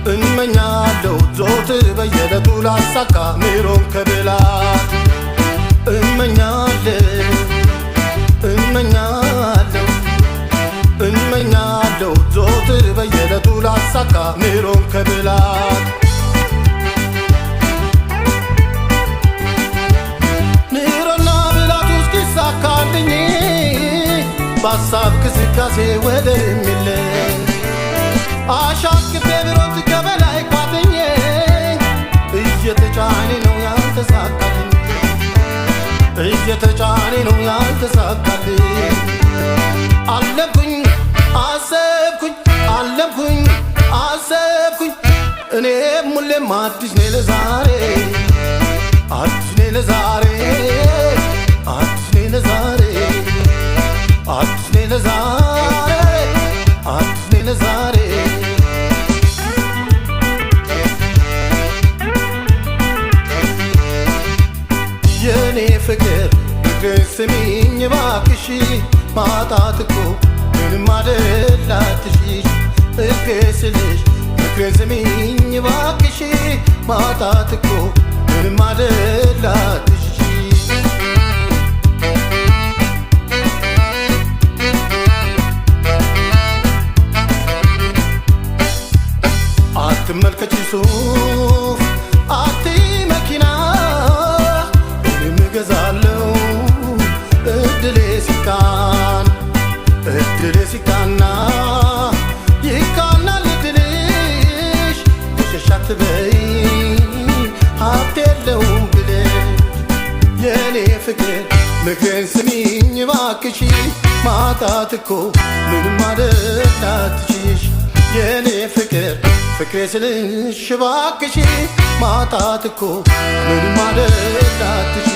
እመኛለሁ ዞትር በየለቱ ላሳካ ኑሮን ከብላት እመኛለሁ ዞትር በየለቱ ላሳካ ኑሮን ከብላት ኑሮና ብላቱ እስኪሳካልኝ በሀሳብ ክስካሴ ወደሚል አሻቅቤ ብሮት ከበላይ ቋጥኜ እየተጫኔ ነው ያልተሳካልኝ አለምኩኝ አሰብኩኝ እኔም ሁሌም አዲስ ነኝ ለዛሬ የኔ ፍቅር ስሚኝ እባክሽ ማጣት እኮ ምንም አይደላትሽ እግስልሽ ስሚኝ እባክሽ ማጣት እኮ ምንም አይደላትሽ አትመልከቺ ሱፍ አቲ መኪና እኔም እገዛለሁ እድሌ ሲቃና ይቃናል እድልሽ ሸሻት በይ ሀብት የለውም ብለሽ የኔ ፍቅር ምክሬን ስሚኝ እባክሽ ማጣት እኮ ምንም አይደላትሽ የኔ ፍቅሬ ስልሽ እባክሽ ማጣት እኮ ምንም አይደላትሽ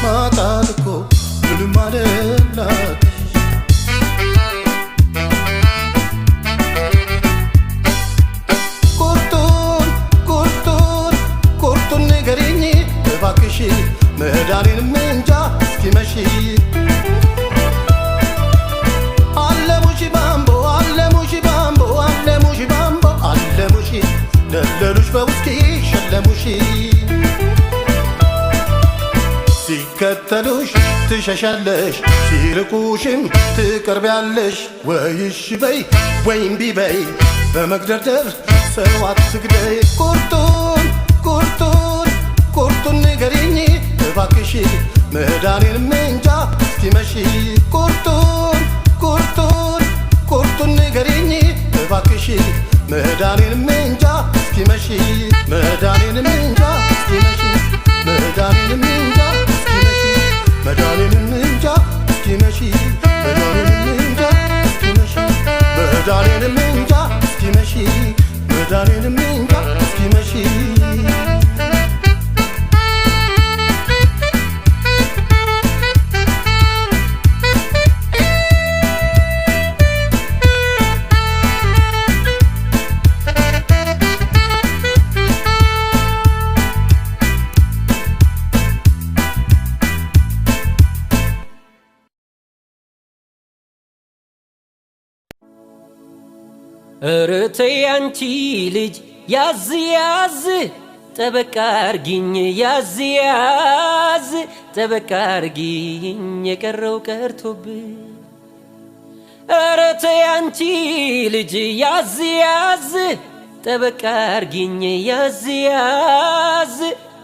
ማጣት እኮ ምንም አይደላትሽ ቁርጡን ንገሪኝ እባክሽ መዳኔንም እንጃ እስኪመሽ ደለሉሽ በውስኪ ሸለሙሽ ሲከተሉሽ ትሸሻለሽ ሲርቁሽም ትቀርቢያለሽ ወይሽ በይ ወይም ቢበይ በመግደርደር ሰው አትግደይ ቁርጡን ንገሪኝ እባክሽ መዳኔንም እንጃ እስኪመሽ ቁርጡን ንገሪኝ እባክሽ መዳኔንም እንጃ እስኪመሽ መዳኔንም እንጃ እስኪመሽ መዳኔንም እንጃ እስኪመሽ መዳኔንም እንጃ እስኪመሽ መዳኔንም እንጃ እስኪመሽ መዳኔንም እንጃ እስኪመሽ መዳኔንም እንጃ እስኪመሽ እርቴ አንቺ ልጅ ያዝ ያዝ ጠበቃ አርጊኝ ያዝ ያዝ ጠበቃ አርጊኝ የቀረው ቀርቶብኝ እርቴ አንቺ ልጅ ያዝ ያዝ ጠበቃ አርጊኝ ያዝ ያዝ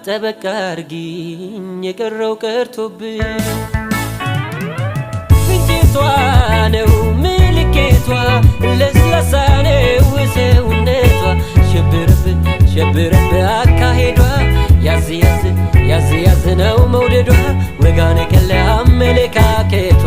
ጠበቃ አርጊኝ የቀረው ቀርቶብኝ ፍንጭቷ ነው ምልክቷ ለስላሳ ነው ሰውነቷ ሸብረብ አካሄዷ ያዝ ያዝ ነው መውደዷ ወጋነ ቀለ አመለካከቷ